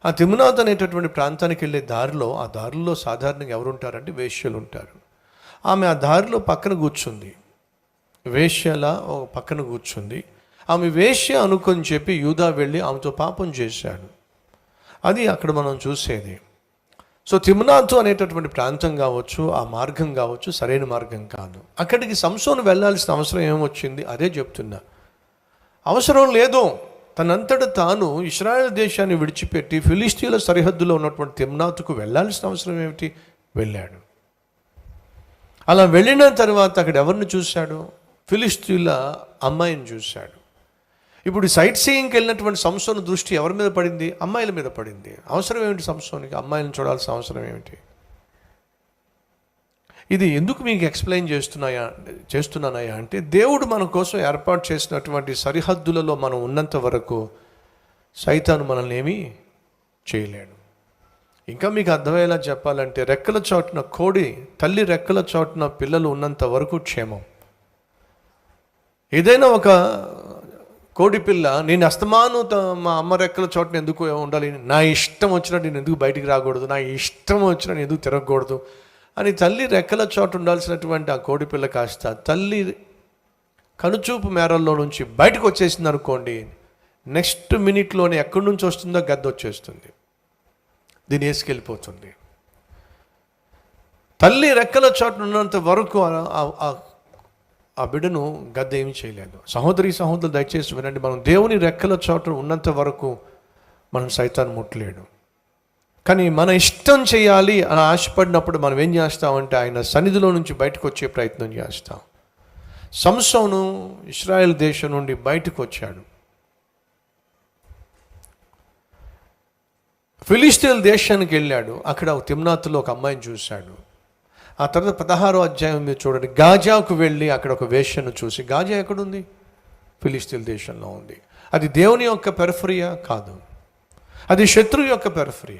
ఆ తిమ్నాత్ అనేటటువంటి ప్రాంతానికి వెళ్ళే దారిలో, ఆ దారిలో సాధారణంగా ఎవరు ఉంటారంటే వేశ్యలు ఉంటారు. ఆమె ఆ దారిలో పక్కన కూర్చుంది, వేశ్యల పక్కన కూర్చుంది. ఆమె వేశ్య అనుకొని చెప్పి యూదా వెళ్ళి ఆమెతో పాపం చేశాడు. అది అక్కడ మనం చూసేది. సో తిమ్నాతు అనేటటువంటి ప్రాంతం కావచ్చు, ఆ మార్గం కావచ్చు, సరైన మార్గం కాదు. అక్కడికి సంసోను వెళ్ళాల్సిన అవసరం ఏమొచ్చింది? అదే చెప్తున్నా. అవసరం లేదు. తనంతట తాను ఇశ్రాయేల్ దేశాన్ని విడిచిపెట్టి ఫిలిష్తీయుల సరిహద్దులో ఉన్నటువంటి తిమ్నాతుకు వెళ్ళాల్సిన అవసరం ఏమిటి? వెళ్ళాడు. అలా వెళ్ళిన తర్వాత అక్కడ ఎవరిని చూశాడు? ఫిలిష్తీయుల అమ్మాయిని చూశాడు. ఇప్పుడు సైట్ సీయింగ్కి వెళ్ళినటువంటి సంసోను దృష్టి ఎవరి మీద పడింది? అమ్మాయిల మీద పడింది. అవసరం ఏమిటి సంసోనికి అమ్మాయిలను చూడాల్సిన అవసరం ఏమిటి? ఇది ఎందుకు మీకు ఎక్స్ప్లెయిన్ చేస్తున్నానయ్యా అంటే, దేవుడు మన కోసం ఏర్పాటు చేసినటువంటి సరిహద్దులలో మనం ఉన్నంత వరకు సైతాను మనల్ని ఏమీ చేయలేడు. ఇంకా మీకు అర్థమయ్యేలా చెప్పాలంటే, రెక్కల చోటున కోడి తల్లి రెక్కల చోటున పిల్లలు ఉన్నంత వరకు క్షేమం. ఏదైనా ఒక కోడి పిల్ల, నేను అస్తమాను మా అమ్మ రెక్కల చోటున ఎందుకు ఉండాలి, నా ఇష్టం వచ్చినట్టు నేను ఎందుకు బయటికి రాకూడదు, నా ఇష్టం వచ్చినట్టు ఎందుకు తిరగకూడదు అని తల్లి రెక్కల చోటు ఉండాల్సినటువంటి ఆ కోడి పిల్ల కాస్త తల్లి కనుచూపు మేరల్లో నుంచి బయటకు వచ్చేసింది అనుకోండి, నెక్స్ట్ మినిట్లోనే ఎక్కడి నుంచి వస్తుందో గద్ద వచ్చేస్తుంది, దీన్ని వేసుకెళ్ళిపోతుంది. తల్లి రెక్కల చోటు ఉన్నంత వరకు ఆ బిడ్డను గద్ద ఏమీ చేయలేదు. సహోదరులు దయచేసి వినండి, మనం దేవుని రెక్కల చోటు ఉన్నంత వరకు మనం సైతాన్ని ముట్టలేడు. కానీ మన ఇష్టం చేయాలి అని ఆశపడినప్పుడు మనం ఏం చేస్తామంటే ఆయన సన్నిధిలో నుంచి బయటకు వచ్చే ప్రయత్నం చేస్తాం. సంసోను ఇశ్రాయేల్ దేశం నుండి బయటకు వచ్చాడు. ఫిలిష్తీయుల దేశానికి వెళ్ళాడు. అక్కడ తిమ్నాతులో ఒక అమ్మాయిని చూశాడు. ఆ తర్వాత 16వ అధ్యాయం మీరు చూడండి, గాజాకు వెళ్ళి అక్కడ ఒక వేశ్యను చూసి, గాజా ఎక్కడుంది? ఫిలిష్తీయుల దేశంలో ఉంది. అది దేవుని యొక్క పెరిఫరియా? కాదు, అది శత్రువు యొక్క పెరిఫరీ.